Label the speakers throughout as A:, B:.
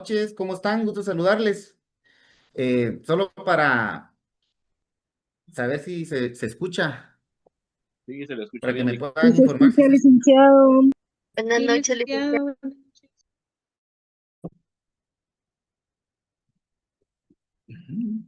A: Noches, ¿cómo están? Gusto saludarles. Solo para saber si se escucha,
B: Sí, se le escucha
A: para que
B: bien,
A: me
B: lic-
A: puedan
C: Sí se
A: informar si
C: escucha,
A: se escucha.
C: licenciado.
D: Buenas
C: Sí,
D: noches, licenciada.
C: licenciado.
A: Ujú.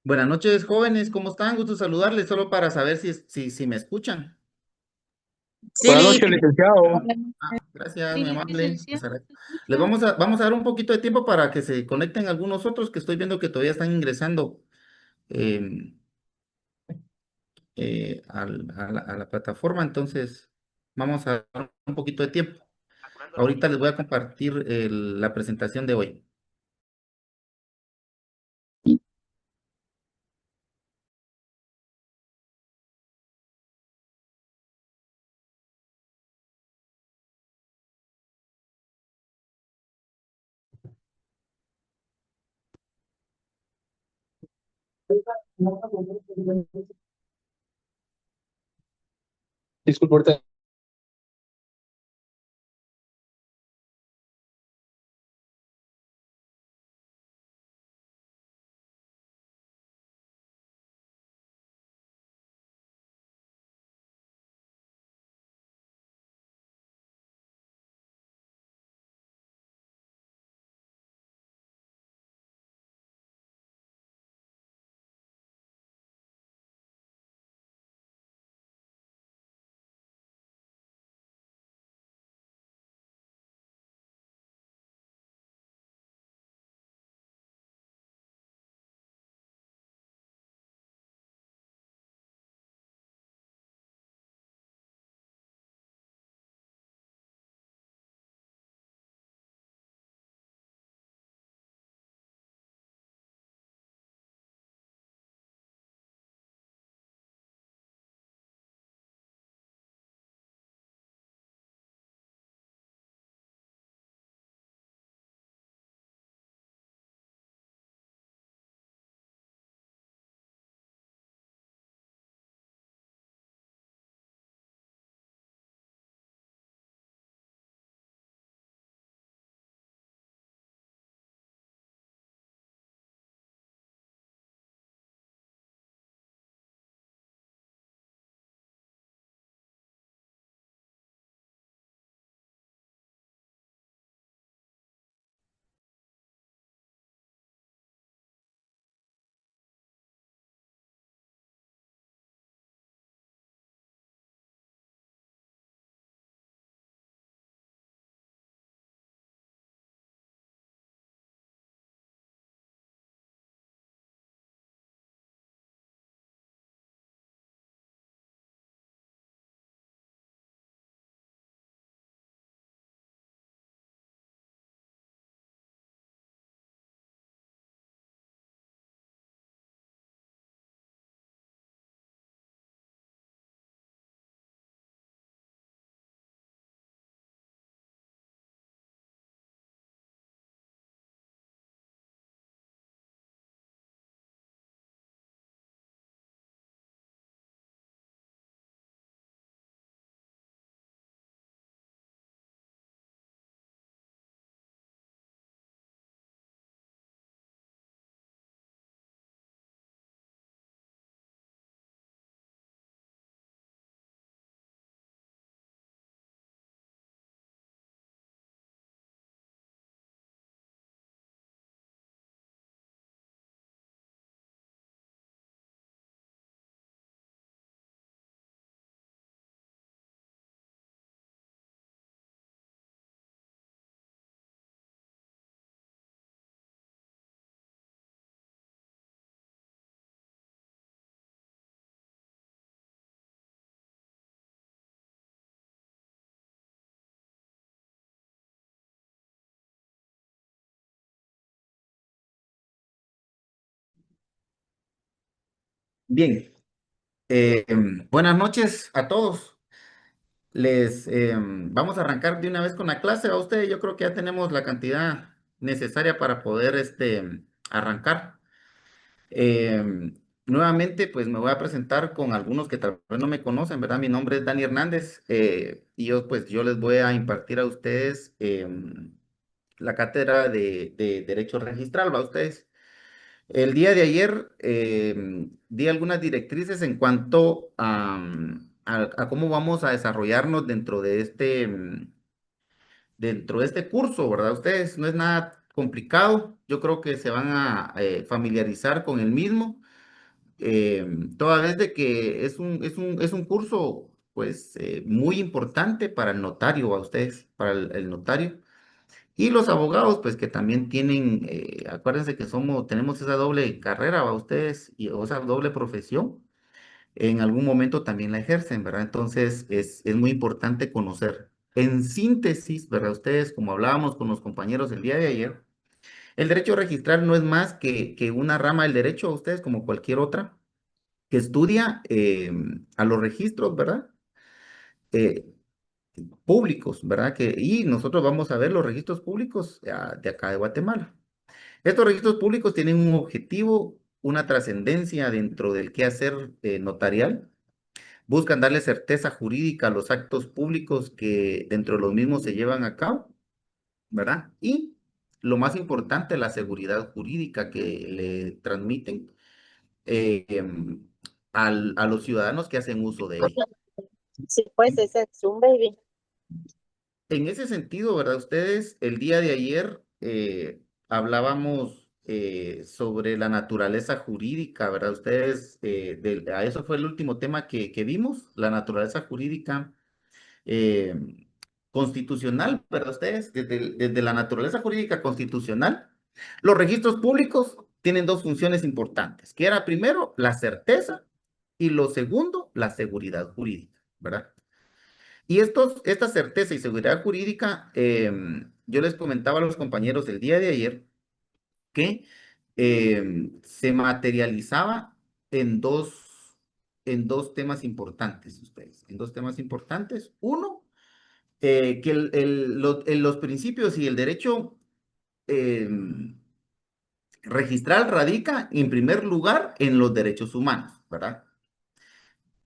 A: Buenas noches, jóvenes, ¿cómo están? Gusto saludarles, solo para saber si me escuchan.
D: Sí,
B: Buenas
D: Lick.
B: noches, licenciado.
A: Gracias,
C: Sí,
A: muy amable.
C: licenciado, se
A: Les
C: escucha.
A: vamos a dar un poquito de tiempo para que se conecten algunos otros que estoy viendo que todavía están ingresando eh, a la plataforma, entonces vamos a dar un poquito de tiempo. Ahorita les voy a compartir la presentación de hoy.
B: Disculpe, ahorita
A: Bien, buenas noches a todos. Les vamos a arrancar de una vez con la clase. A ustedes, yo creo que ya tenemos la cantidad necesaria para poder arrancar. Nuevamente, pues me voy a presentar con algunos que tal vez no me conocen, ¿verdad? Mi nombre es Dani Hernández y yo les voy a impartir a ustedes la cátedra de Derecho Registral, ¿va? Ustedes. El día de ayer di algunas directrices en cuanto a cómo vamos a desarrollarnos dentro de este curso, ¿verdad? Ustedes no es nada complicado, yo creo que se van a familiarizar con el mismo, toda vez de que es un curso pues muy importante para el notario, a ustedes, para el notario. Y los abogados, pues que también tienen, acuérdense que tenemos esa doble carrera, ¿va? Ustedes, o esa doble profesión, en algún momento también la ejercen, ¿verdad? Entonces es muy importante conocer. En síntesis, ¿verdad? Ustedes, como hablábamos con los compañeros el día de ayer, el derecho registral no es más que una rama del derecho, a ustedes, como cualquier otra, que estudia a los registros, ¿verdad? Eh, públicos, ¿verdad? Y nosotros vamos a ver los registros públicos de acá de Guatemala. Estos registros públicos tienen un objetivo, una trascendencia dentro del quehacer notarial. Buscan darle certeza jurídica a los actos públicos que dentro de los mismos se llevan a cabo, ¿verdad? Y lo más importante, la seguridad jurídica que le transmiten eh, em, a los ciudadanos que hacen uso de ella.
D: Sí, pues ese es un baby.
A: En ese sentido, ¿verdad? Ustedes, el día de ayer hablábamos sobre la naturaleza jurídica, ¿verdad? Ustedes, a eso fue el último tema que vimos, la naturaleza jurídica eh, constitucional, ¿verdad? Ustedes, desde la naturaleza jurídica constitucional, los registros públicos tienen dos funciones importantes, que era primero la certeza y lo segundo, la seguridad jurídica, ¿verdad? Y esta certeza y seguridad jurídica, yo les comentaba a los compañeros el día de ayer que se materializaba en dos temas importantes, ustedes, en dos temas importantes. Uno, que los principios y el derecho registral radica en primer lugar en los derechos humanos, ¿verdad?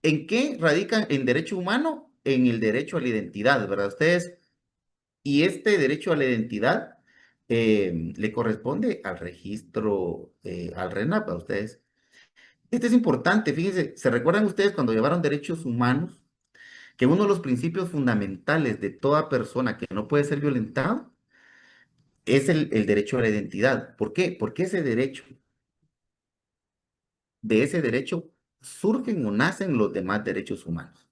A: ¿En qué radica en derecho humano? En el derecho a la identidad, ¿verdad? Ustedes. Y este derecho a la identidad le corresponde al registro, al RENAP, a ustedes. Este es importante, fíjense, ¿se recuerdan ustedes cuando llevaron derechos humanos? Que uno de los principios fundamentales de toda persona que no puede ser violentado es el derecho a la identidad. ¿Por qué? Porque de ese derecho surgen o nacen los demás derechos humanos.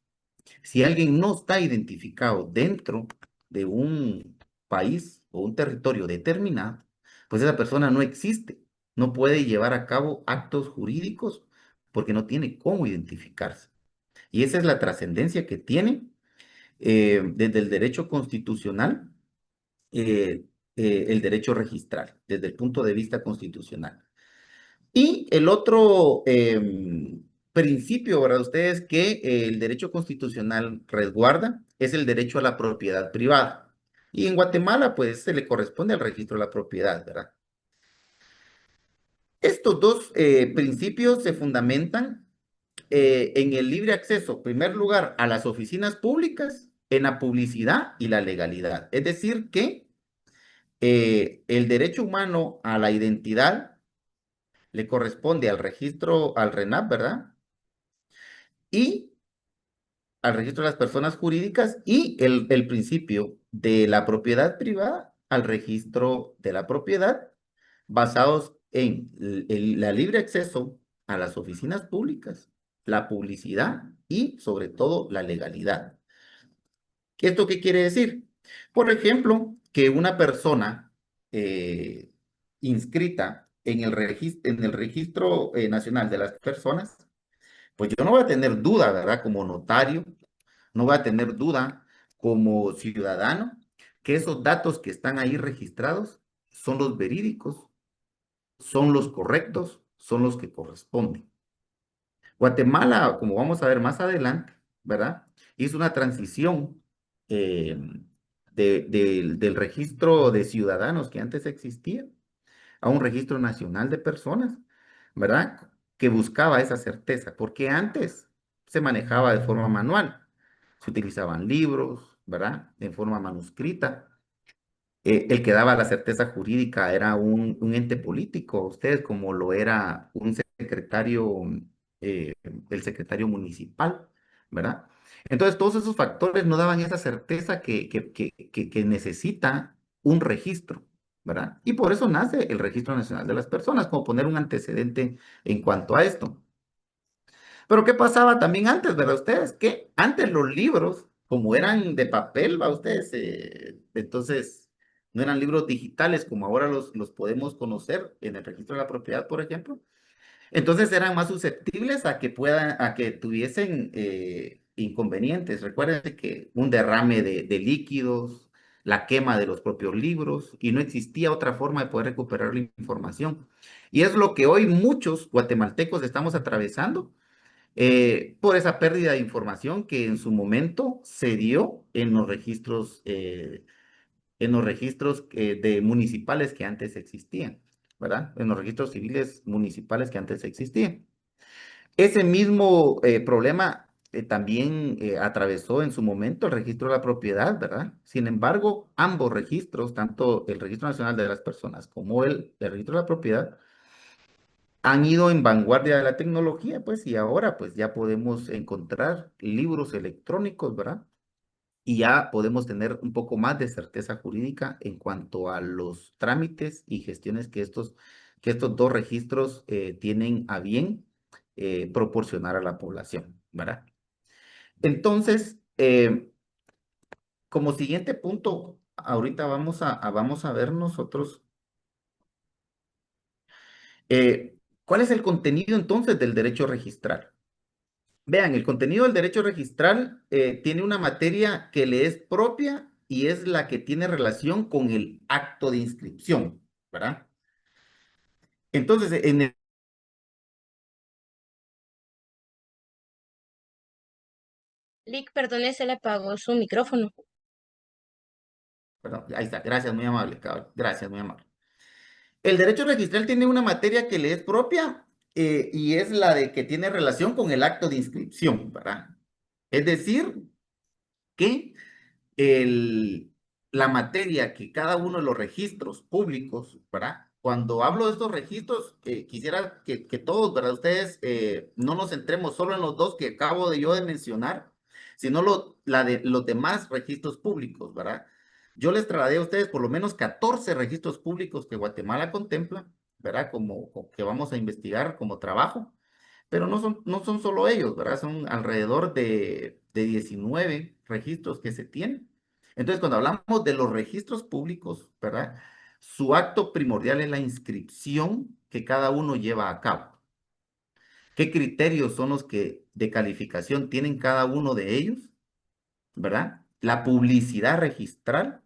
A: Si alguien no está identificado dentro de un país o un territorio determinado, pues esa persona no existe, no puede llevar a cabo actos jurídicos porque no tiene cómo identificarse. Y esa es la trascendencia que tiene desde el derecho constitucional, eh, el derecho registral, desde el punto de vista constitucional. Y el otro principio, ¿verdad? Ustedes que el derecho constitucional resguarda es el derecho a la propiedad privada. Y en Guatemala, pues, se le corresponde al registro de la propiedad, ¿verdad? Estos dos principios se fundamentan en el libre acceso, en primer lugar, a las oficinas públicas, en la publicidad y la legalidad. Es decir, que el derecho humano a la identidad le corresponde al registro, al RENAP, ¿verdad? Y al registro de las personas jurídicas y el principio de la propiedad privada al registro de la propiedad, basados en la libre acceso a las oficinas públicas, la publicidad y sobre todo la legalidad. ¿Esto qué quiere decir? Por ejemplo, que una persona eh, inscrita en el registro nacional de las personas, pues yo no voy a tener duda, ¿verdad? Como notario, no voy a tener duda como ciudadano que esos datos que están ahí registrados son los verídicos, son los correctos, son los que corresponden. Guatemala, como vamos a ver más adelante, ¿verdad? Hizo una transición eh, del registro de ciudadanos que antes existía a un registro nacional de personas, ¿verdad? Que buscaba esa certeza, porque antes se manejaba de forma manual, se utilizaban libros, ¿verdad? En forma manuscrita. El que daba la certeza jurídica era un ente político, ustedes como lo era un secretario, el secretario municipal, ¿verdad? Entonces, todos esos factores no daban esa certeza que necesita un registro, ¿verdad? Y por eso nace el Registro Nacional de las Personas, como poner un antecedente en cuanto a esto. Pero ¿qué pasaba también antes, verdad? Ustedes, que antes los libros, como eran de papel, va ustedes, entonces no eran libros digitales como ahora los podemos conocer en el registro de la propiedad, por ejemplo. Entonces eran más susceptibles a que a que tuviesen inconvenientes. Recuerden que un derrame de líquidos, la quema de los propios libros, y no existía otra forma de poder recuperar la información. Y es lo que hoy muchos guatemaltecos estamos atravesando por esa pérdida de información que en su momento se dio en los registros de municipales que antes existían, ¿verdad? En los registros civiles municipales que antes existían. Ese mismo problema también atravesó en su momento el registro de la propiedad, ¿verdad? Sin embargo, ambos registros, tanto el Registro Nacional de las Personas como el registro de la propiedad, han ido en vanguardia de la tecnología, pues, y ahora, pues, ya podemos encontrar libros electrónicos, ¿verdad? Y ya podemos tener un poco más de certeza jurídica en cuanto a los trámites y gestiones que estos dos registros tienen a bien proporcionar a la población, ¿verdad? Entonces, como siguiente punto, ahorita vamos a ver nosotros cuál es el contenido entonces del derecho registral. Vean, el contenido del derecho registral tiene una materia que le es propia y es la que tiene relación con el acto de inscripción, ¿verdad? Entonces,
D: Lick, perdone, se le apagó su micrófono.
A: perdón, ahí está, gracias, muy amable, cabal, gracias, muy amable. El derecho registral tiene una materia que le es propia y es la de que tiene relación con el acto de inscripción, ¿verdad? Es decir, que el, la materia que cada uno de los registros públicos, ¿verdad? Cuando hablo de estos registros, quisiera que todos, ¿verdad? Ustedes no nos centremos solo en los dos que acabo de yo de mencionar, sino la de los demás registros públicos, ¿verdad? Yo les trasladé a ustedes por lo menos 14 registros públicos que Guatemala contempla, ¿verdad? Que vamos a investigar como trabajo. Pero no son solo ellos, ¿verdad? Son alrededor de 19 registros que se tienen. Entonces, cuando hablamos de los registros públicos, ¿verdad? Su acto primordial es la inscripción que cada uno lleva a cabo. ¿Qué criterios son los que de calificación tienen cada uno de ellos? ¿Verdad? La publicidad registral,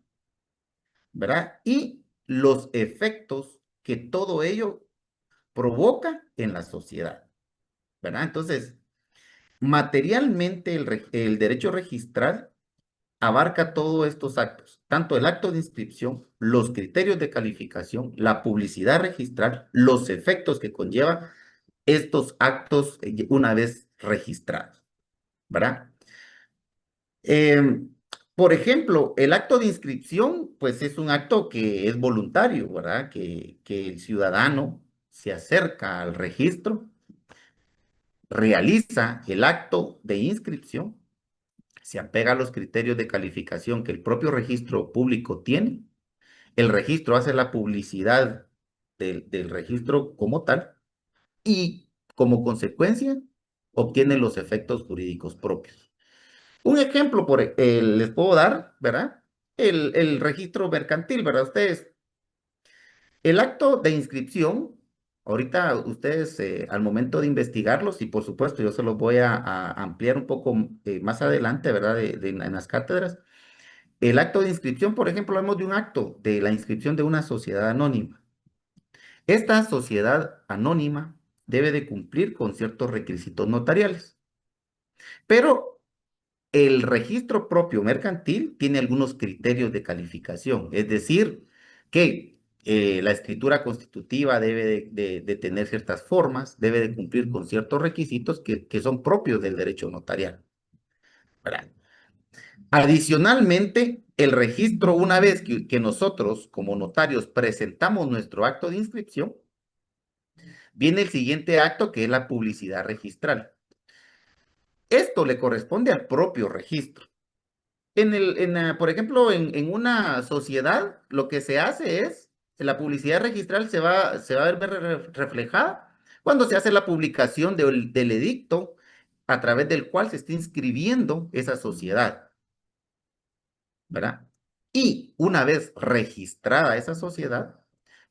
A: ¿verdad? Y los efectos que todo ello provoca en la sociedad, ¿verdad? Entonces, materialmente, el derecho registral abarca todos estos actos, tanto el acto de inscripción, los criterios de calificación, la publicidad registral, los efectos que conlleva estos actos una vez registrados, ¿verdad? Em, por ejemplo, el acto de inscripción, pues es un acto que es voluntario, ¿verdad? Que el ciudadano se acerca al registro, realiza el acto de inscripción, se apega a los criterios de calificación que el propio registro público tiene. El registro hace la publicidad del registro como tal y como consecuencia obtiene los efectos jurídicos propios. Un ejemplo les puedo dar, ¿verdad? El registro mercantil, ¿verdad? Ustedes, el acto de inscripción, ahorita ustedes al momento de investigarlos, y por supuesto yo se los voy a ampliar un poco más adelante, ¿verdad? En las cátedras. El acto de inscripción, por ejemplo, hablamos de un acto de la inscripción de una sociedad anónima. Esta sociedad anónima debe de cumplir con ciertos requisitos notariales. Pero el registro propio mercantil tiene algunos criterios de calificación, es decir, que la escritura constitutiva debe de tener ciertas formas, debe de cumplir con ciertos requisitos que son propios del derecho notarial, ¿verdad? Adicionalmente, el registro, una vez que nosotros como notarios presentamos nuestro acto de inscripción, viene el siguiente acto que es la publicidad registral. Esto le corresponde al propio registro. Por ejemplo, en una sociedad, lo que se hace es, la publicidad registral se va a ver reflejada cuando se hace la publicación del edicto a través del cual se está inscribiendo esa sociedad, ¿verdad? Y una vez registrada esa sociedad,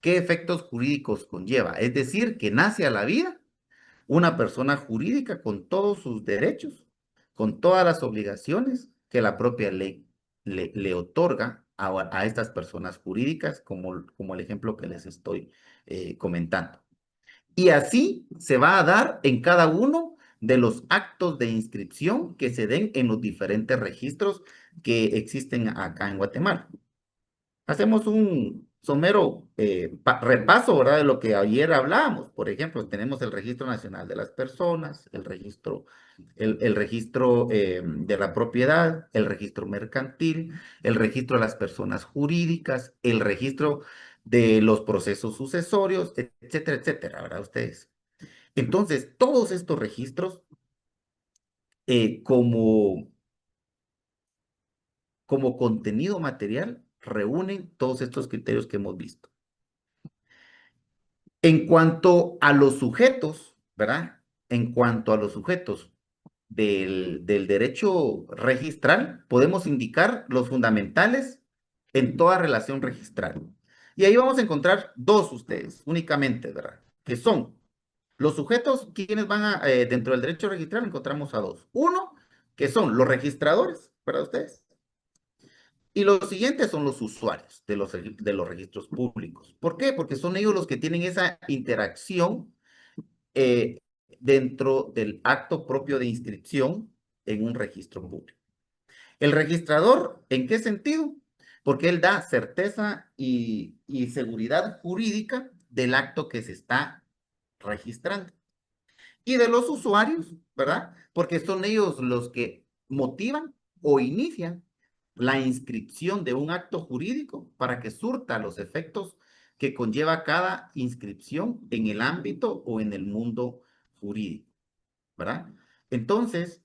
A: ¿qué efectos jurídicos conlleva? Es decir, que nace a la vida una persona jurídica con todos sus derechos, con todas las obligaciones que la propia ley le otorga a estas personas jurídicas, como el ejemplo que les estoy comentando. Y así se va a dar en cada uno de los actos de inscripción que se den en los diferentes registros que existen acá en Guatemala. Hacemos un somero repaso, ¿verdad? De lo que ayer hablábamos. Por ejemplo, tenemos el Registro Nacional de las Personas, el registro de la propiedad, el registro mercantil, el registro de las personas jurídicas, el registro de los procesos sucesorios, etcétera, etcétera, ¿verdad? Ustedes. Entonces, todos estos registros, como contenido material, reúnen todos estos criterios que hemos visto. En cuanto a los sujetos, ¿verdad? En cuanto a los sujetos del derecho registral, podemos indicar los fundamentales en toda relación registral. Y ahí vamos a encontrar dos ustedes, únicamente, ¿verdad? Que son los sujetos, quienes dentro del derecho registral encontramos a dos. Uno, que son los registradores, ¿verdad ustedes? Y los siguientes son los usuarios de los registros públicos. ¿Por qué? Porque son ellos los que tienen esa interacción eh, dentro del acto propio de inscripción en un registro público. El registrador, ¿en qué sentido? Porque él da certeza y seguridad jurídica del acto que se está registrando. Y de los usuarios, ¿verdad? Porque son ellos los que motivan o inician la inscripción de un acto jurídico para que surta los efectos que conlleva cada inscripción en el ámbito o en el mundo jurídico, ¿verdad? Entonces,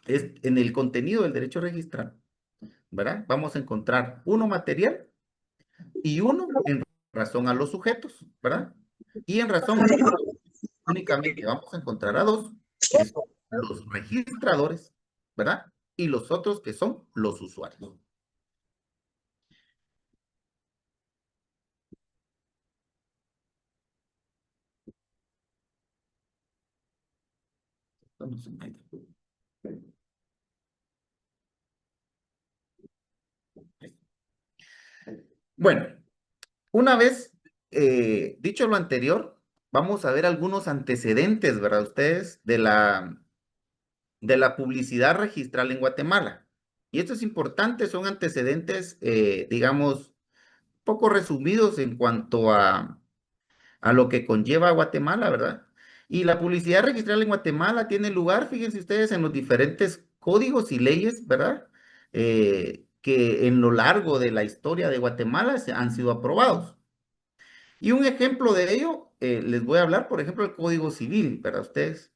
A: en el contenido del derecho registral, ¿verdad? Vamos a encontrar uno material y uno en razón a los sujetos, ¿verdad? Y en razón únicamente vamos a encontrar a dos, que son los registradores, ¿verdad? Y los otros que son los usuarios. Bueno, una vez dicho lo anterior, vamos a ver algunos antecedentes, ¿verdad? Ustedes de la publicidad registral en Guatemala. Y esto es importante, son antecedentes, digamos, poco resumidos en cuanto a lo que conlleva Guatemala, ¿verdad? Y la publicidad registral en Guatemala tiene lugar, fíjense ustedes, en los diferentes códigos y leyes, ¿verdad? Que en lo largo de la historia de Guatemala han sido aprobados. Y un ejemplo de ello, les voy a hablar, por ejemplo, el Código Civil, ¿verdad? Ustedes,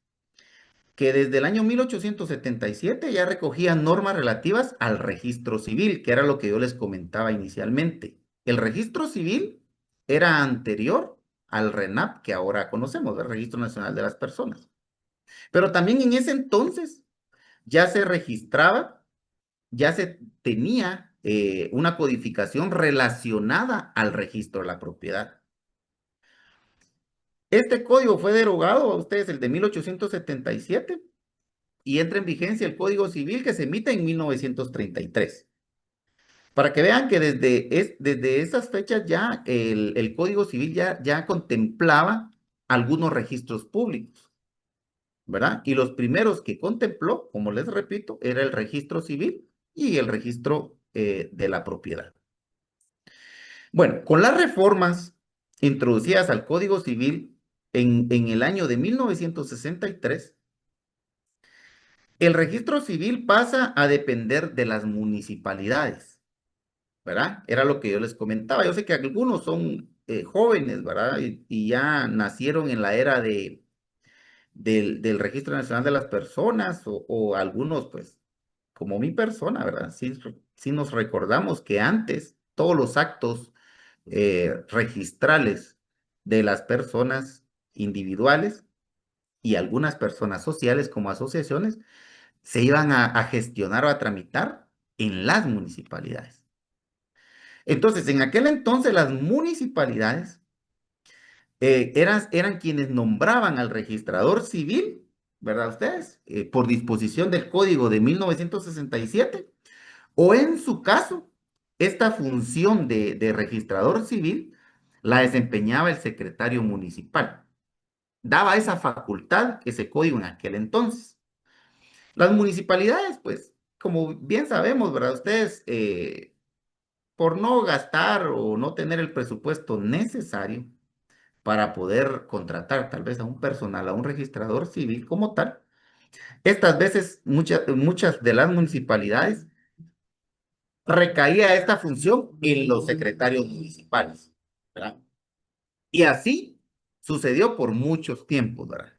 A: que desde el año 1877 ya recogía normas relativas al registro civil, que era lo que yo les comentaba inicialmente. El registro civil era anterior al RENAP que ahora conocemos, el Registro Nacional de las Personas. Pero también en ese entonces ya se registraba, ya se tenía una codificación relacionada al registro de la propiedad. Este código fue derogado a ustedes, el de 1877, y entra en vigencia el Código Civil que se emite en 1933. Para que vean que desde esas fechas ya el Código Civil ya contemplaba algunos registros públicos, ¿verdad? Y los primeros que contempló, como les repito, era el registro civil y el registro de la propiedad. Bueno, con las reformas introducidas al Código Civil en el año de 1963, el registro civil pasa a depender de las municipalidades, ¿verdad? Era lo que yo les comentaba. Yo sé que algunos son jóvenes, ¿verdad? Y ya nacieron en la era del Registro Nacional de las Personas o algunos, pues, como mi persona, ¿verdad? Sí, sí nos recordamos que antes todos los actos registrales de las personas individuales y algunas personas sociales como asociaciones se iban a gestionar o a tramitar en las municipalidades. Entonces, en aquel entonces las municipalidades eran quienes nombraban al registrador civil, ¿verdad ustedes? Por disposición del Código de 1967, o en su caso, esta función de registrador civil la desempeñaba el secretario municipal. Daba esa facultad, ese código en aquel entonces. Las municipalidades, pues, como bien sabemos, ¿verdad? Ustedes, por no gastar o no tener el presupuesto necesario para poder contratar tal vez a un personal, a un registrador civil como tal, estas veces muchas de las municipalidades recaía esta función en los secretarios municipales, ¿verdad? Y así sucedió por muchos tiempos, ¿verdad?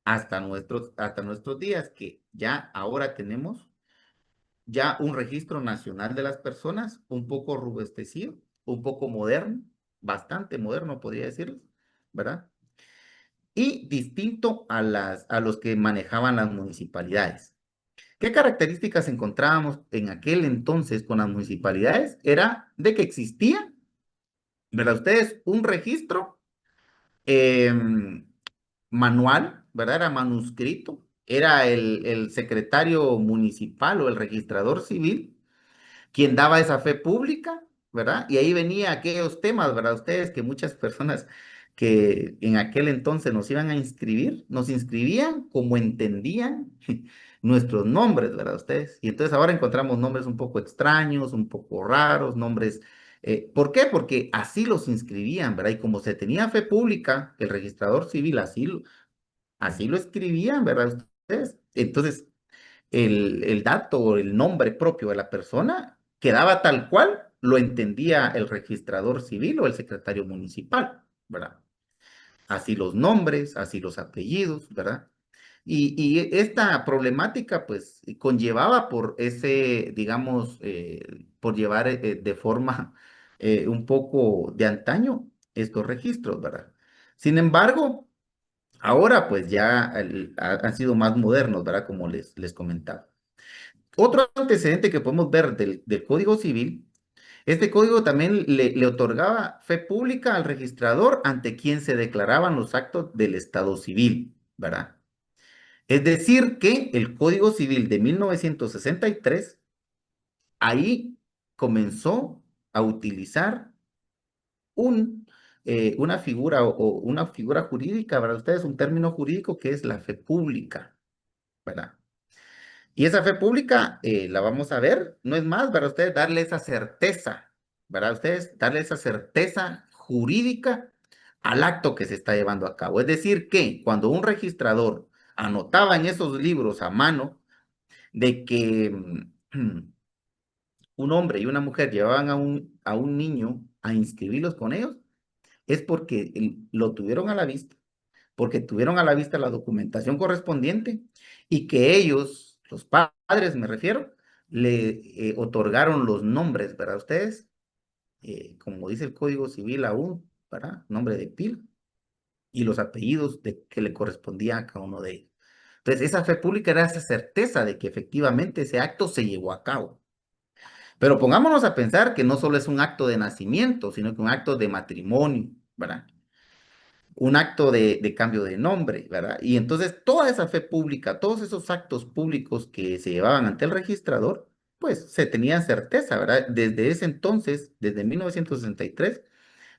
A: Hasta nuestros días, que ya ahora tenemos ya un registro nacional de las personas, un poco robustecido, un poco moderno, bastante moderno, podría decirlo, ¿verdad? Y distinto a los que manejaban las municipalidades. ¿Qué características encontrábamos en aquel entonces con las municipalidades? Era de que existía, ¿verdad? Ustedes, un registro manual, ¿verdad? Era manuscrito, era el secretario municipal o el registrador civil quien daba esa fe pública, ¿verdad? Y ahí venía aquellos temas, ¿verdad? Ustedes que muchas personas que en aquel entonces nos iban a inscribir, nos inscribían como entendían nuestros nombres, ¿verdad? Ustedes. Y entonces ahora encontramos nombres un poco extraños, un poco raros, nombres. ¿Por qué? Porque así los inscribían, ¿verdad? Y como se tenía fe pública, el registrador civil así lo escribían, ¿verdad? Ustedes. Entonces, el dato o el nombre propio de la persona quedaba tal cual lo entendía el registrador civil o el secretario municipal, ¿verdad? Así los nombres, así los apellidos, ¿verdad? Y esta problemática, pues, conllevaba por ese, digamos, por llevar de forma un poco de antaño estos registros, ¿verdad? Sin embargo, ahora, pues, ya han sido más modernos, ¿verdad? Como les comentaba. Otro antecedente que podemos ver del Código Civil, este código también le otorgaba fe pública al registrador ante quien se declaraban los actos del Estado civil, ¿verdad? Es decir, que el Código Civil de 1963 ahí comenzó a utilizar un, una figura o una figura jurídica, ¿verdad? Ustedes, un término jurídico que es la fe pública, ¿verdad? Y esa fe pública la vamos a ver, no es más, para ustedes darle esa certeza, ¿verdad? Ustedes darle esa certeza jurídica al acto que se está llevando a cabo. Es decir, que cuando un registrador anotaba en esos libros a mano de que un hombre y una mujer llevaban a un niño a inscribirlos con ellos, es porque lo tuvieron a la vista, porque tuvieron a la vista la documentación correspondiente y que ellos, los padres me refiero, le otorgaron los nombres, ¿verdad? Ustedes, como dice el Código Civil aún, ¿verdad? Nombre de pila y los apellidos que le correspondía a cada uno de ellos. Entonces, esa fe pública era esa certeza de que efectivamente ese acto se llevó a cabo. Pero pongámonos a pensar que no solo es un acto de nacimiento, sino que un acto de matrimonio, ¿verdad? Un acto de cambio de nombre, ¿verdad? Y entonces toda esa fe pública, todos esos actos públicos que se llevaban ante el registrador, pues se tenía certeza, ¿verdad? Desde ese entonces, desde 1963,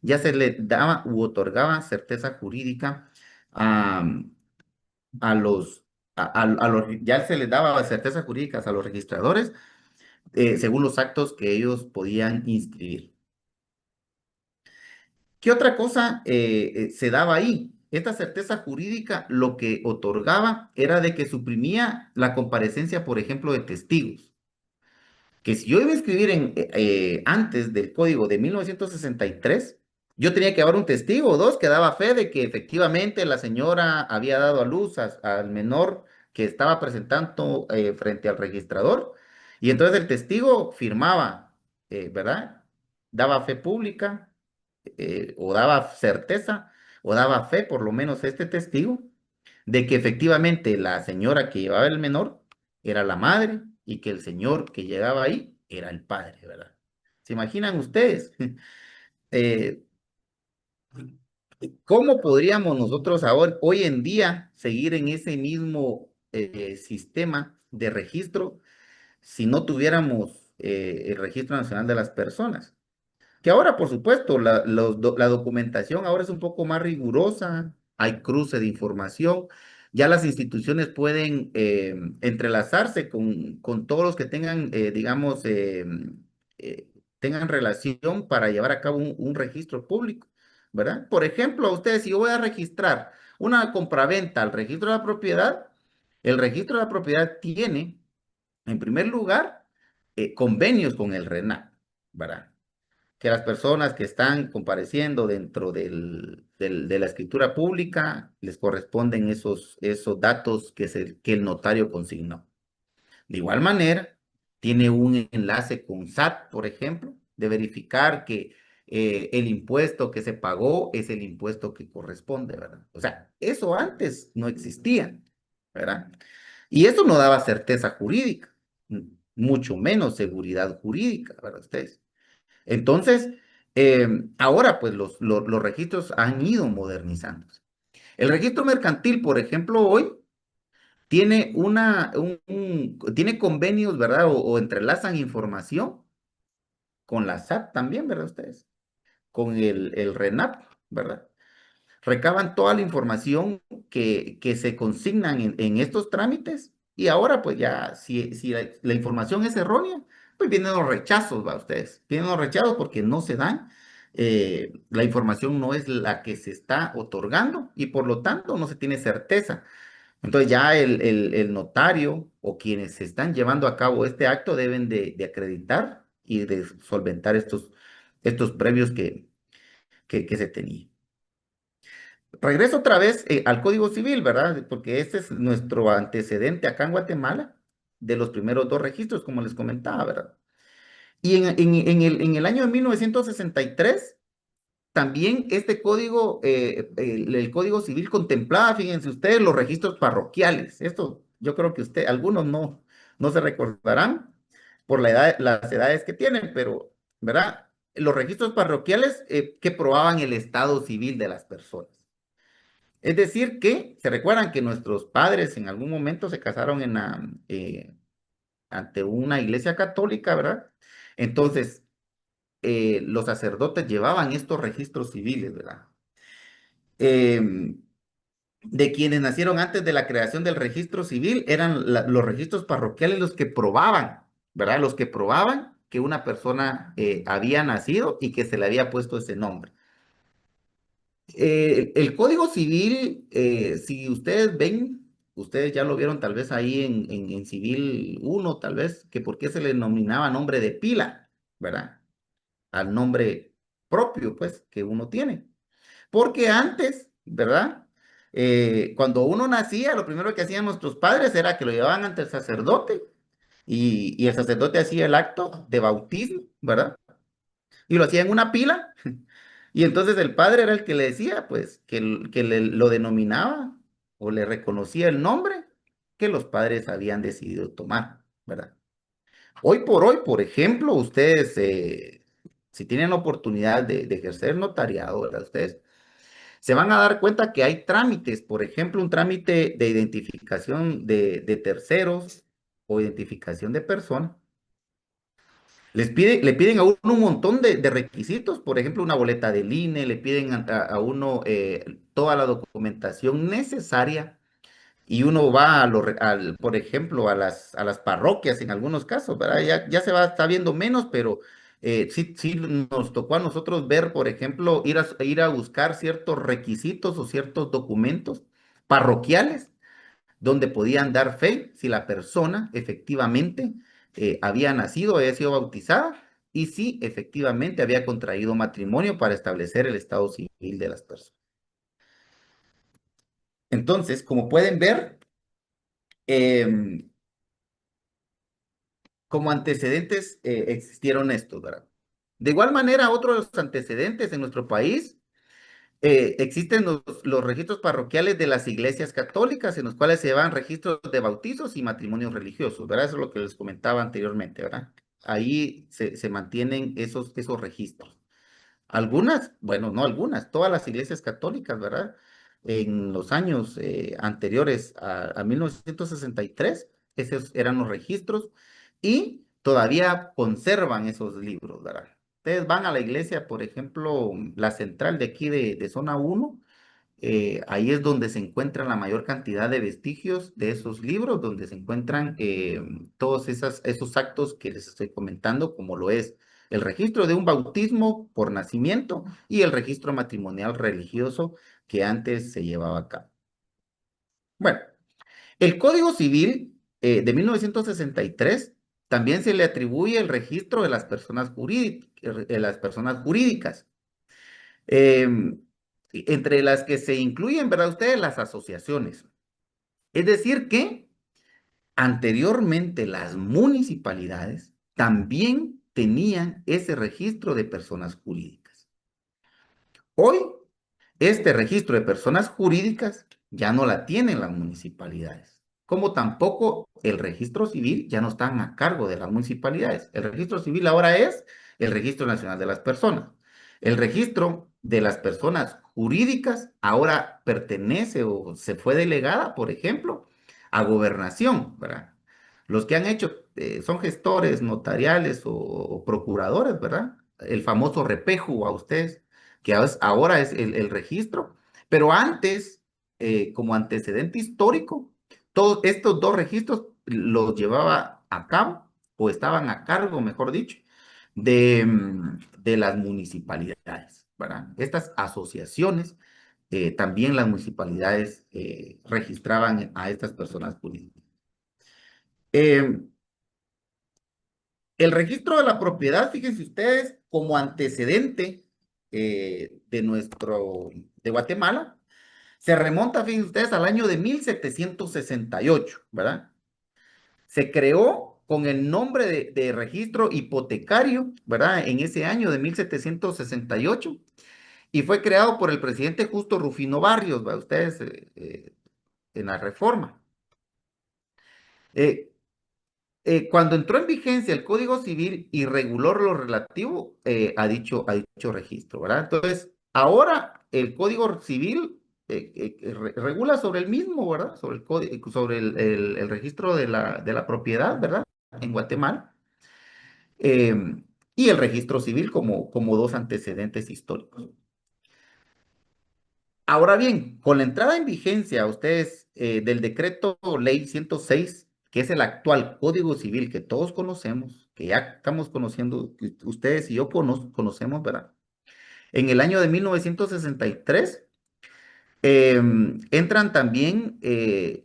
A: ya se le daba u otorgaba certeza jurídica a, a los, a los, ya se les daba certezas jurídicas a los registradores según los actos que ellos podían inscribir. ¿Qué otra cosa se daba ahí? Esta certeza jurídica lo que otorgaba era de que suprimía la comparecencia, por ejemplo, de testigos. Que si yo iba a escribir antes del código de 1963, yo tenía que haber un testigo o dos que daba fe de que efectivamente la señora había dado a luz al menor que estaba presentando frente al registrador. Y entonces el testigo firmaba, ¿verdad? Daba fe pública o daba certeza o daba fe, por lo menos este testigo, de que efectivamente la señora que llevaba el menor era la madre y que el señor que llegaba ahí era el padre, ¿verdad? ¿Se imaginan ustedes? Eh, ¿Cómo podríamos nosotros ahora, hoy en día, seguir en ese mismo sistema de registro si no tuviéramos el Registro Nacional de las Personas? Que ahora, por supuesto, la documentación ahora es un poco más rigurosa, hay cruce de información, ya las instituciones pueden entrelazarse con todos los que tengan, digamos, eh, tengan relación para llevar a cabo un registro público, ¿verdad? Por ejemplo, a ustedes, si yo voy a registrar una compraventa al registro de la propiedad, el registro de la propiedad tiene, en primer lugar, convenios con el RENAC, ¿verdad? Que las personas que están compareciendo dentro de la escritura pública les corresponden esos datos que el notario consignó. De igual manera, tiene un enlace con SAT, por ejemplo, de verificar que el impuesto que se pagó es el impuesto que corresponde, ¿verdad? O sea, eso antes no existía, ¿verdad? Y eso no daba certeza jurídica, mucho menos seguridad jurídica, ¿verdad? Ustedes. Entonces, ahora pues los registros han ido modernizándose. El registro mercantil, por ejemplo, hoy tiene tiene convenios, ¿verdad? O entrelazan información con la SAT también, ¿verdad? Ustedes, con el RENAP, ¿verdad? Recaban toda la información que se consignan en estos trámites y ahora pues ya, si la información es errónea, pues vienen los rechazos, va ustedes, vienen los rechazos porque no se dan, la información no es la que se está otorgando y por lo tanto no se tiene certeza. Entonces ya el notario o quienes están llevando a cabo este acto deben de acreditar y de solventar estos previos que se tenían. Regreso otra vez al Código Civil, ¿verdad? Porque este es nuestro antecedente acá en Guatemala de los primeros dos registros, como les comentaba, ¿verdad? Y en el año de 1963, también este código, el Código Civil contemplaba, fíjense ustedes, los registros parroquiales. Esto yo creo que algunos no se recordarán por las edades que tienen, pero, ¿verdad? Los registros parroquiales que probaban el estado civil de las personas. Es decir, que se recuerdan que nuestros padres en algún momento se casaron ante una iglesia católica, ¿verdad? Entonces, los sacerdotes llevaban estos registros civiles, ¿verdad? Em, de quienes nacieron antes de la creación del registro civil, eran los registros parroquiales los que probaban, ¿verdad? Los que probaban que una persona había nacido y que se le había puesto ese nombre. El Código Civil, si ustedes ven, ustedes ya lo vieron tal vez ahí en Civil uno tal vez, que por qué se le denominaba nombre de pila, ¿verdad? Al nombre propio, pues, que uno tiene. Porque antes, ¿verdad? Cuando uno nacía, lo primero que hacían nuestros padres era que lo llevaban ante el sacerdote y el sacerdote hacía el acto de bautismo, ¿verdad? Y lo hacía en una pila. Y entonces el padre era el que le decía, pues, lo denominaba o le reconocía el nombre que los padres habían decidido tomar, ¿verdad? Hoy por hoy, por ejemplo, ustedes, si tienen la oportunidad de ejercer notariado, ¿verdad? Ustedes se van a dar cuenta que hay trámites, por ejemplo, un trámite de identificación de terceros o identificación de personas Le piden a uno un montón de requisitos, por ejemplo, una boleta del INE, le piden a uno toda la documentación necesaria y uno va por ejemplo, a las parroquias en algunos casos, ¿verdad? Ya se va, está viendo menos, pero sí nos tocó a nosotros ver, por ejemplo, ir a buscar ciertos requisitos o ciertos documentos parroquiales donde podían dar fe si la persona efectivamente había nacido, había sido bautizada y si efectivamente había contraído matrimonio para establecer el estado civil de las personas. Entonces, como pueden ver, em, como antecedentes existieron estos, ¿verdad? De igual manera, otros antecedentes en nuestro país, existen los registros parroquiales de las iglesias católicas en los cuales se llevan registros de bautizos y matrimonios religiosos, ¿verdad? Eso es lo que les comentaba anteriormente, ¿verdad? Ahí se mantienen esos registros. Algunas, bueno, no algunas, todas las iglesias católicas, ¿verdad? En los años anteriores a 1963, esos eran los registros y todavía conservan esos libros, ¿verdad? Ustedes van a la iglesia, por ejemplo, la central de aquí de Zona 1, ahí es donde se encuentran la mayor cantidad de vestigios de esos libros, donde se encuentran todos esos actos que les estoy comentando, como lo es el registro de un bautismo por nacimiento y el registro matrimonial religioso que antes se llevaba a cabo. Bueno, el Código Civil de 1963 también se le atribuye el registro de las personas jurídicas. Entre las que se incluyen, ¿verdad ustedes? Las asociaciones. Es decir, que anteriormente las municipalidades también tenían ese registro de personas jurídicas. Hoy, este registro de personas jurídicas ya no la tienen las municipalidades, como tampoco el registro civil ya no están a cargo de las municipalidades. El registro civil ahora es el Registro Nacional de las Personas. El registro de las personas jurídicas ahora pertenece o se fue delegada, por ejemplo, a gobernación, ¿verdad? Los que han hecho son gestores notariales o procuradores, ¿verdad? El famoso repejo a ustedes que ahora es el registro, pero antes, como antecedente histórico, todos estos dos registros los llevaba a cabo, o estaban a cargo, mejor dicho, de las municipalidades, ¿verdad? Estas asociaciones, también las municipalidades registraban a estas personas jurídicas. Eh, el registro de la propiedad, fíjense ustedes, como antecedente de Guatemala, se remonta, fíjense ustedes, al año de 1768, ¿verdad? Se creó con el nombre de registro hipotecario, ¿verdad? En ese año de 1768 y fue creado por el presidente Justo Rufino Barrios, ¿verdad? Ustedes en la reforma. Eh, cuando entró en vigencia el Código Civil y reguló lo relativo a dicho registro, ¿verdad? Entonces, ahora el Código Civil regula sobre el mismo, ¿verdad? Sobre el registro de la propiedad, ¿verdad? En Guatemala. eh, y el registro civil como dos antecedentes históricos. Ahora bien, con la entrada en vigencia, ustedes, del decreto ley 106, que es el actual Código Civil que todos conocemos, que ya estamos conociendo, que ustedes y yo conocemos, ¿verdad? En el año de 1963, entran también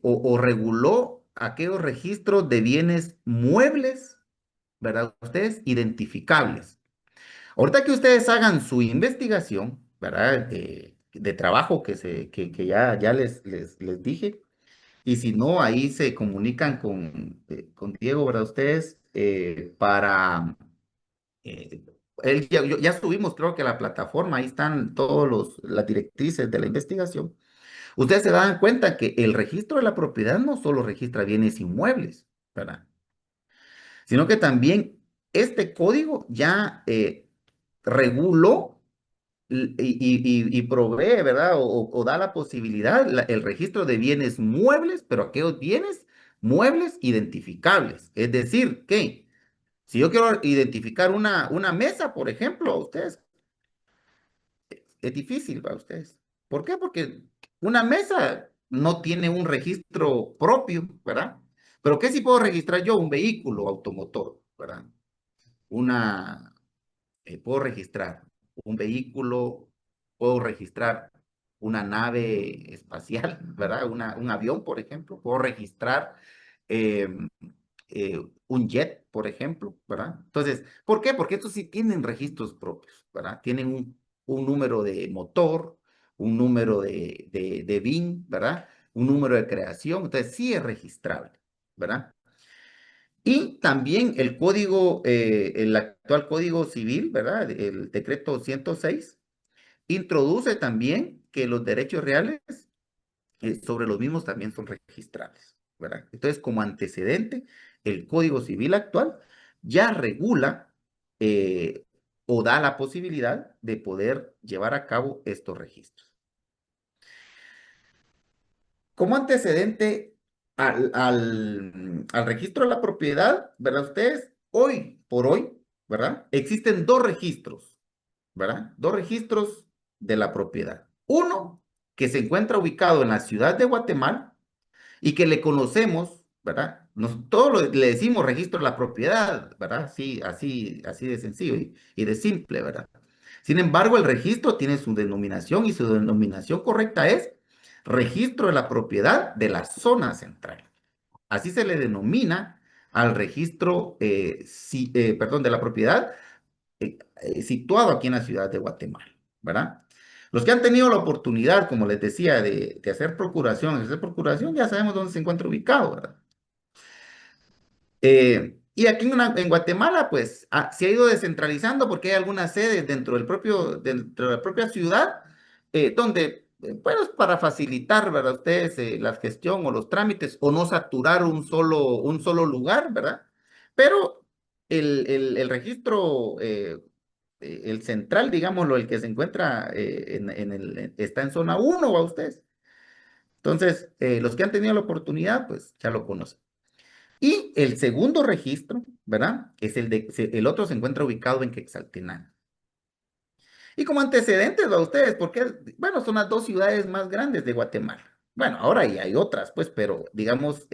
A: o reguló aquellos registros de bienes muebles, ¿verdad? Ustedes identificables. Ahorita que ustedes hagan su investigación, ¿verdad? De trabajo que ya les dije, y si no, ahí se comunican con Diego, ¿verdad? Ustedes para... eh, ya subimos, creo que a la plataforma, ahí están todas las directrices de la investigación. Ustedes se dan cuenta que el registro de la propiedad no solo registra bienes inmuebles, ¿verdad? Sino que también este código ya reguló y provee, ¿verdad? O da la posibilidad, el registro de bienes muebles, pero aquellos bienes muebles identificables. Es decir, que Si yo quiero identificar una mesa, por ejemplo, ustedes, es difícil para ustedes. ¿Por qué? Porque una mesa no tiene un registro propio, ¿verdad? Pero ¿qué si puedo registrar yo? Un vehículo automotor, ¿verdad? Una, puedo registrar un vehículo, puedo registrar una nave espacial, ¿verdad? Un avión, por ejemplo, puedo registrar eh, un jet, por ejemplo, ¿verdad? Entonces, ¿por qué? Porque estos sí tienen registros propios, ¿verdad? Tienen un número de motor, un número de BIN, ¿verdad? Un número de creación, entonces sí es registrable, ¿verdad? Y también el código, el actual código civil, ¿verdad? El decreto 106 introduce también que los derechos reales sobre los mismos también son registrables, ¿verdad? Entonces, como antecedente, el código civil actual ya regula eh, o da la posibilidad de poder llevar a cabo estos registros. Como antecedente al registro de la propiedad, ¿verdad? Ustedes, hoy por hoy, ¿verdad? Existen dos registros, ¿verdad? Dos registros de la propiedad. Uno que se encuentra ubicado en la ciudad de Guatemala y que le conocemos, ¿verdad? Le decimos registro de la propiedad, ¿verdad? Sí, así de sencillo y de simple, ¿verdad? Sin embargo, el registro tiene su denominación y su denominación correcta es registro de la propiedad de la zona central. Así se le denomina al registro, perdón, de la propiedad situado aquí en la ciudad de Guatemala, ¿verdad? Los que han tenido la oportunidad, como les decía, de hacer procuración, ya sabemos dónde se encuentra ubicado, ¿verdad? Y aquí en Guatemala, pues, se ha ido descentralizando porque hay algunas sedes dentro de la propia ciudad, donde, pues, para facilitar, ¿verdad? Ustedes la gestión o los trámites o no saturar un solo lugar, ¿verdad? Pero el registro, el central, digámoslo, el que se encuentra está en zona uno, ¿va ustedes? Entonces, los que han tenido la oportunidad, pues, ya lo conocen. Y el segundo registro, ¿verdad? El otro se encuentra ubicado en Quetzaltenango. Y como antecedentes a ustedes, porque, bueno, son las dos ciudades más grandes de Guatemala. Bueno, ahora ya hay otras, pues, pero digamos,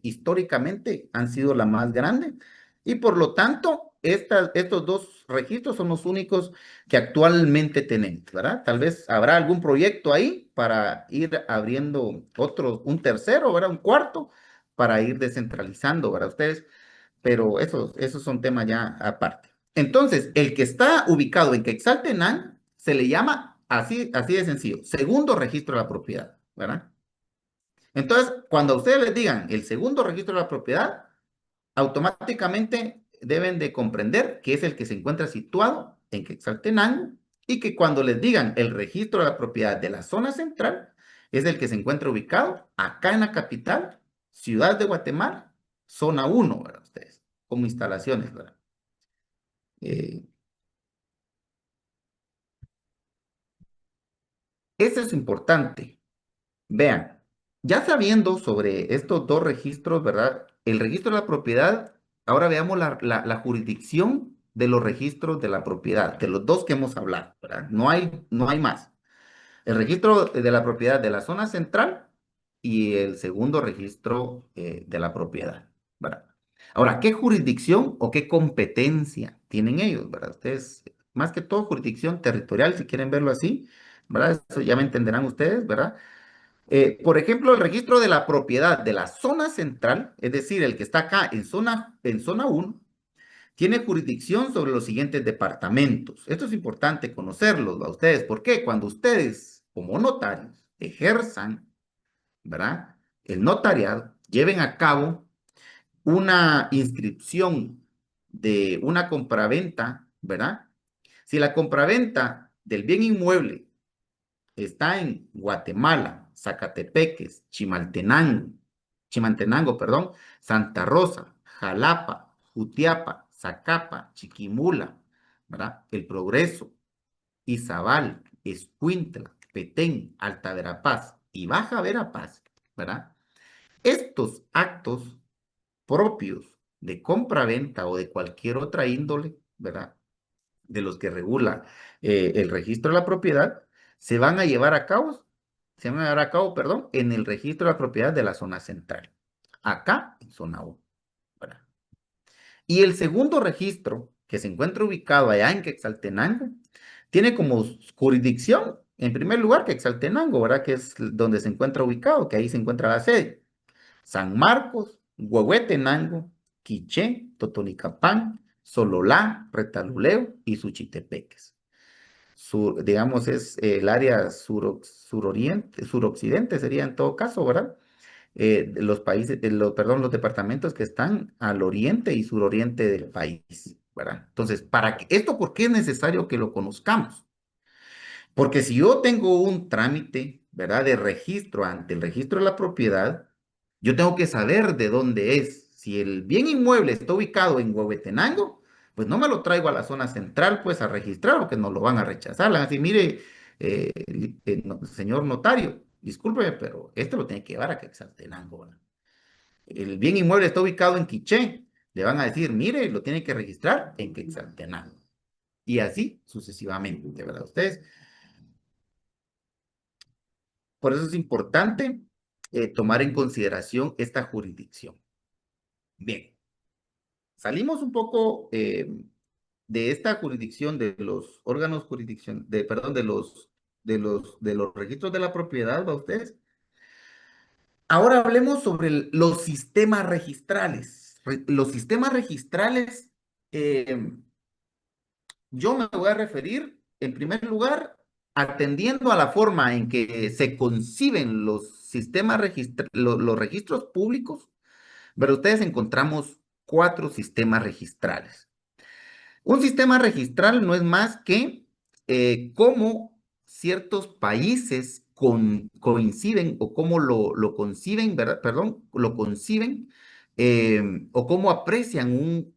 A: históricamente han sido la más grande. Y por lo tanto, estos dos registros son los únicos que actualmente tenemos, ¿verdad? Tal vez habrá algún proyecto ahí para ir abriendo otro, un tercero, ¿verdad? Un cuarto, para ir descentralizando, ¿verdad? Ustedes, pero esos son temas ya aparte. Entonces, el que está ubicado en Quetzaltenango se le llama así de sencillo, segundo registro de la propiedad, ¿verdad? Entonces, cuando a ustedes les digan el segundo registro de la propiedad, automáticamente deben de comprender que es el que se encuentra situado en Quetzaltenango y que cuando les digan el registro de la propiedad de la zona central, es el que se encuentra ubicado acá en la capital, ciudad de Guatemala, zona uno, ¿verdad? Ustedes, como instalaciones, ¿verdad? Eh, Eso es importante. Vean, ya sabiendo sobre estos dos registros, ¿verdad? El registro de la propiedad, ahora veamos la jurisdicción de los registros de la propiedad, de los dos que hemos hablado, ¿verdad? No hay más. El registro de la propiedad de la zona central y el segundo registro de la propiedad, ¿verdad? Ahora, ¿qué jurisdicción o qué competencia tienen ellos, ¿verdad? Ustedes, más que todo jurisdicción territorial, si quieren verlo así, ¿verdad? Eso ya me entenderán ustedes, ¿verdad? Por ejemplo, el registro de la propiedad de la zona central, es decir, el que está acá en zona 1, tiene jurisdicción sobre los siguientes departamentos. Esto es importante conocerlos a ustedes. ¿Por qué? Cuando ustedes, como notarios, ejerzan, ¿verdad? El notariado, lleven a cabo una inscripción de una compraventa, ¿verdad? Si la compraventa del bien inmueble está en Guatemala, Zacatepeques, Chimaltenango, perdón, Santa Rosa, Jalapa, Jutiapa, Zacapa, Chiquimula, ¿verdad? El Progreso, Izabal, Escuintla, Petén, Alta Verapaz y Baja Verapaz, ¿verdad? Estos actos propios de compra-venta o de cualquier otra índole, ¿verdad? De los que regula el registro de la propiedad, se van a llevar a cabo, perdón, en el registro de la propiedad de la zona central. Acá, en zona 1, ¿verdad? Y el segundo registro, que se encuentra ubicado allá en Quetzaltenango, tiene como jurisdicción, en primer lugar, Quetzaltenango, ¿verdad? Que es donde se encuentra ubicado, que ahí se encuentra la sede. San Marcos, Huehuetenango, Quiché, Totonicapán, Sololá, Retaluleu y Suchitepeques. Digamos, es el área suroriente, suroccidente sería en todo caso, ¿verdad? De los países, perdón, los departamentos que están al oriente y suroriente del país, ¿verdad? Entonces, ¿esto por qué es necesario que lo conozcamos? Porque si yo tengo un trámite, ¿verdad? De registro ante el registro de la propiedad, yo tengo que saber de dónde es. Si el bien inmueble está ubicado en Huehuetenango, pues no me lo traigo a la zona central, pues a registrar, porque nos lo van a rechazar. Le van a decir, mire, señor notario, discúlpeme, pero este lo tiene que llevar a Quetzaltenango, ¿verdad? El bien inmueble está ubicado en Quiché. Le van a decir, mire, lo tiene que registrar en Quetzaltenango. Y así sucesivamente, ¿verdad? Ustedes. Por eso es importante tomar en consideración esta jurisdicción. Bien, salimos un poco de esta jurisdicción, de los órganos jurisdicción, perdón, de los registros de la propiedad, ¿va ustedes? Ahora hablemos sobre los sistemas registrales. Los sistemas registrales, eh, yo me voy a referir, en primer lugar, atendiendo a la forma en que se conciben los sistemas los registros públicos, pero ustedes encontramos 4 sistemas registrales. Un sistema registral no es más que cómo ciertos países coinciden o cómo lo conciben, ¿verdad? Perdón, lo conciben o cómo aprecian un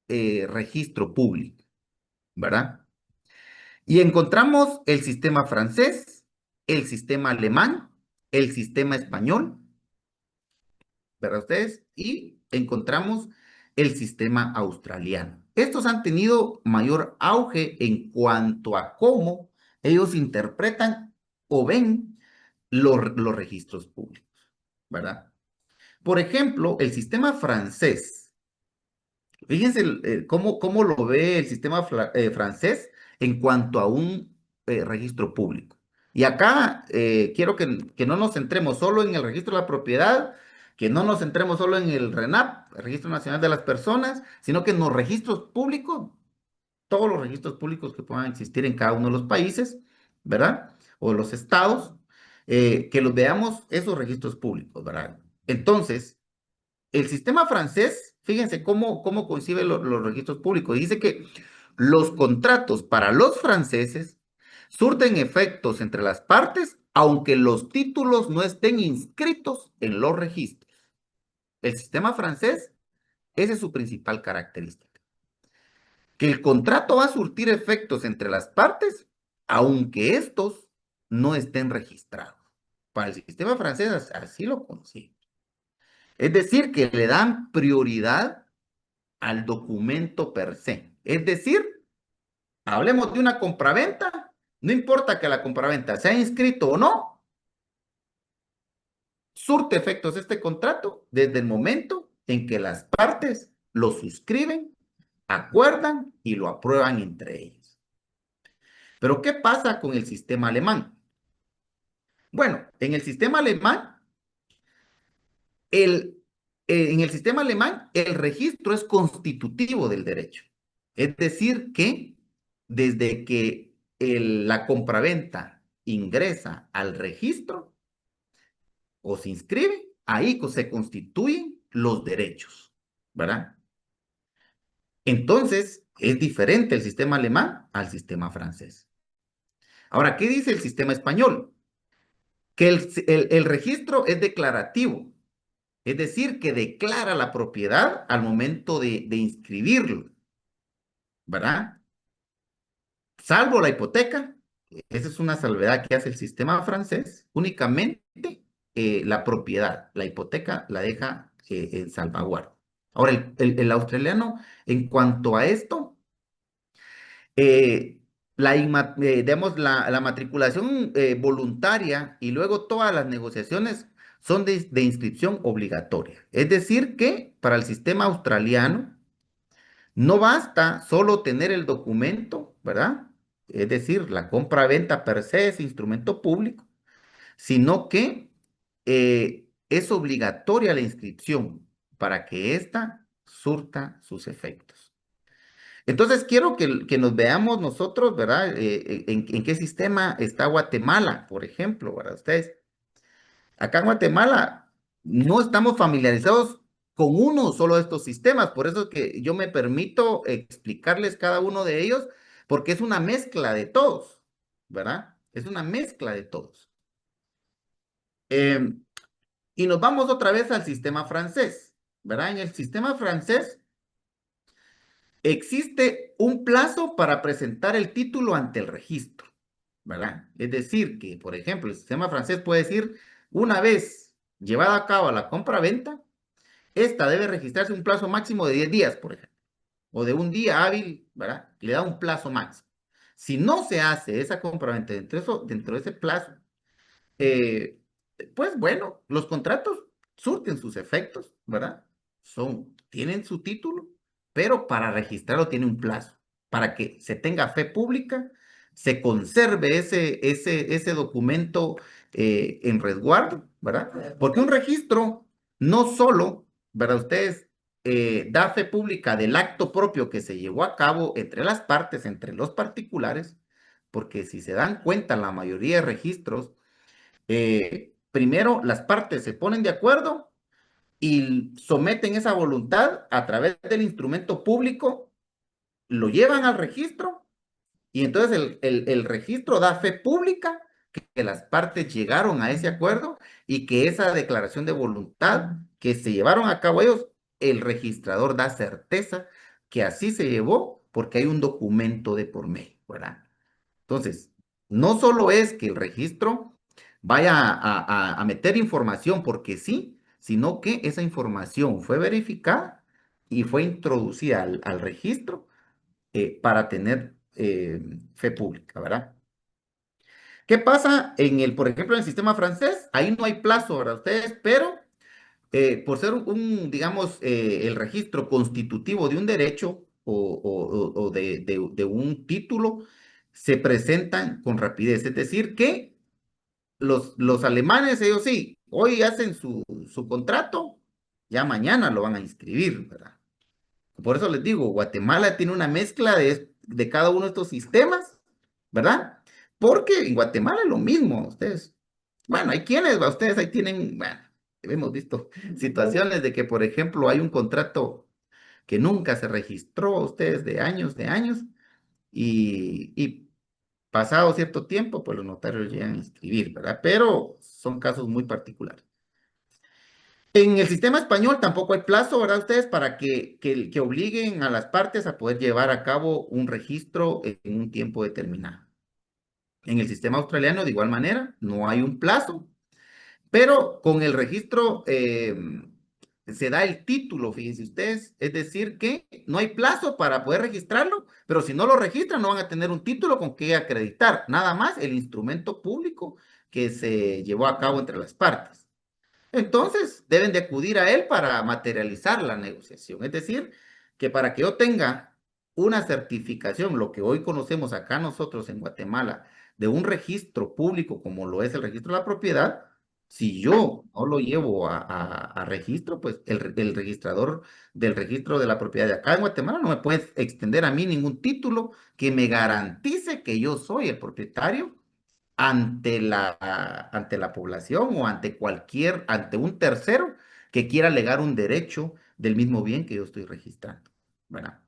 A: registro público, ¿verdad? Y encontramos el sistema francés, el sistema alemán, el sistema español, ¿verdad ustedes? Y encontramos el sistema australiano. Estos han tenido mayor auge en cuanto a cómo ellos interpretan o ven los registros públicos, ¿verdad? Por ejemplo, el sistema francés. Fíjense cómo lo ve el sistema francés en cuanto a un registro público. Y acá quiero que no nos centremos solo en el registro de la propiedad, que no nos centremos solo en el RENAP, el Registro Nacional de las Personas, sino que en los registros públicos, todos los registros públicos que puedan existir en cada uno de los países, ¿verdad? O los estados, que los veamos esos registros públicos, ¿verdad? Entonces, el sistema francés, fíjense cómo concibe los registros públicos. Dice que los contratos para los franceses surten efectos entre las partes, aunque los títulos no estén inscritos en los registros. El sistema francés, esa es su principal característica. Que el contrato va a surtir efectos entre las partes, aunque estos no estén registrados. Para el sistema francés así lo concibe. Es decir, que le dan prioridad al documento per se. Es decir, hablemos de una compraventa, no importa que la compraventa sea inscrito o no, surte efectos este contrato desde el momento en que las partes lo suscriben, acuerdan y lo aprueban entre ellos. Pero ¿qué pasa con el sistema alemán? Bueno, en el sistema alemán, en el sistema alemán, el registro es constitutivo del derecho. Es decir, que desde que la compraventa ingresa al registro o se inscribe, ahí se constituyen los derechos, ¿verdad? Entonces, es diferente el sistema alemán al sistema francés. Ahora, ¿qué dice el sistema español? Que el registro es declarativo, es decir, que declara la propiedad al momento de inscribirlo, ¿verdad? Salvo la hipoteca, esa es una salvedad que hace el sistema francés, únicamente la propiedad, la hipoteca la deja en salvaguarda, Ahora, el australiano, en cuanto a esto, eh, digamos, la matriculación voluntaria y luego todas las negociaciones son de inscripción obligatoria. Es decir, que para el sistema australiano no basta solo tener el documento, ¿verdad? Es decir, la compra-venta per se es instrumento público, sino que es obligatoria la inscripción para que ésta surta sus efectos. Entonces, quiero que nos veamos nosotros, ¿verdad? En qué sistema está Guatemala, por ejemplo, ¿verdad? Ustedes, acá en Guatemala no estamos familiarizados con uno solo de estos sistemas, por eso es que yo me permito explicarles cada uno de ellos, porque es una mezcla de todos, ¿verdad? Es una mezcla de todos. Em, y nos vamos otra vez al sistema francés, ¿verdad? En el sistema francés existe un plazo para presentar el título ante el registro, ¿verdad? Es decir, que, por ejemplo, el sistema francés puede decir, una vez llevada a cabo la compra-venta, esta debe registrarse un plazo máximo de 10 días, por ejemplo, o de un día hábil, ¿verdad? Le da un plazo máximo. Si no se hace esa compra-venta dentro de ese plazo, eh, pues bueno, los contratos surten sus efectos, ¿verdad? Tienen su título, pero para registrarlo tiene un plazo, para que se tenga fe pública, se conserve ese documento en resguardo, ¿verdad? Porque un registro no solo, ¿verdad? Ustedes da fe pública del acto propio que se llevó a cabo entre las partes, entre los particulares, porque si se dan cuenta, la mayoría de registros primero las partes se ponen de acuerdo y someten esa voluntad a través del instrumento público, lo llevan al registro y entonces el registro da fe pública que las partes llegaron a ese acuerdo y que esa declaración de voluntad que se llevaron a cabo ellos, el registrador da certeza que así se llevó porque hay un documento de por medio, ¿verdad? Entonces, no solo es que el registro vaya a meter información porque sí, sino que esa información fue verificada y fue introducida al registro para tener fe pública, ¿verdad? ¿Qué pasa por ejemplo, en el sistema francés? Ahí no hay plazo, ¿verdad? Ustedes, pero por ser digamos, el registro constitutivo de un derecho o de un título, se presentan con rapidez. Es decir, que los alemanes, ellos sí, hoy hacen su contrato, ya mañana lo van a inscribir, ¿verdad? Por eso les digo, Guatemala tiene una mezcla de cada uno de estos sistemas, ¿verdad? Porque en Guatemala es lo mismo, ustedes. Bueno, hay quienes, ¿va? Ustedes ahí tienen, bueno, hemos visto situaciones de que, por ejemplo, hay un contrato que nunca se registró a ustedes de años, y pasado cierto tiempo, pues los notarios llegan a inscribir, ¿verdad? Pero son casos muy particulares. En el sistema español tampoco hay plazo, ¿verdad? Ustedes para que obliguen a las partes a poder llevar a cabo un registro en un tiempo determinado. En el sistema australiano, de igual manera, no hay un plazo, pero con el registro se da el título, fíjense ustedes, es decir, que no hay plazo para poder registrarlo, pero si no lo registran no van a tener un título con que acreditar, nada más el instrumento público que se llevó a cabo entre las partes. Entonces, deben de acudir a él para materializar la negociación. Es decir, que para que yo tenga una certificación, lo que hoy conocemos acá nosotros en Guatemala, de un registro público como lo es el registro de la propiedad, si yo no lo llevo a registro, pues el registrador del registro de la propiedad de acá en Guatemala no me puede extender a mí ningún título que me garantice que yo soy el propietario ante la población o ante un tercero que quiera alegar un derecho del mismo bien que yo estoy registrando. Bueno,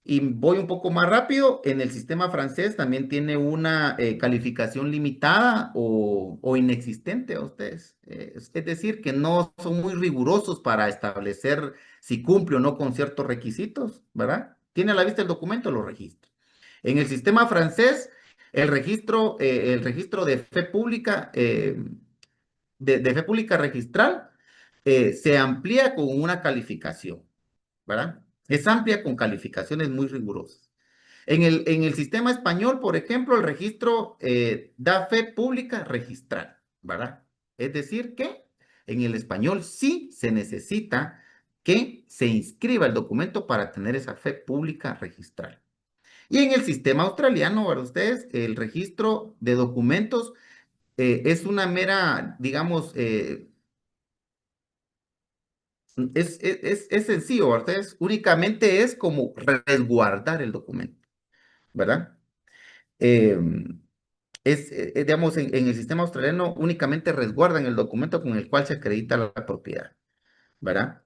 A: y voy un poco más rápido. En el sistema francés también tiene una calificación limitada o inexistente a ustedes. Es decir, que no son muy rigurosos para establecer si cumple o no con ciertos requisitos, ¿verdad? Tiene a la vista el documento, lo registra. En el sistema francés, el registro de fe pública registral, se amplía con una calificación, ¿verdad? Es amplia con calificaciones muy rigurosas. En el sistema español, por ejemplo, el registro da fe pública registral, ¿verdad? Es decir, que en el español sí se necesita que se inscriba el documento para tener esa fe pública registral. Y en el sistema australiano, ¿verdad? Ustedes, el registro de documentos es una mera, digamos, es sencillo, ¿verdad? Únicamente es como resguardar el documento, ¿verdad? Eh, digamos, en el sistema australiano únicamente resguardan el documento con el cual se acredita la propiedad, ¿verdad?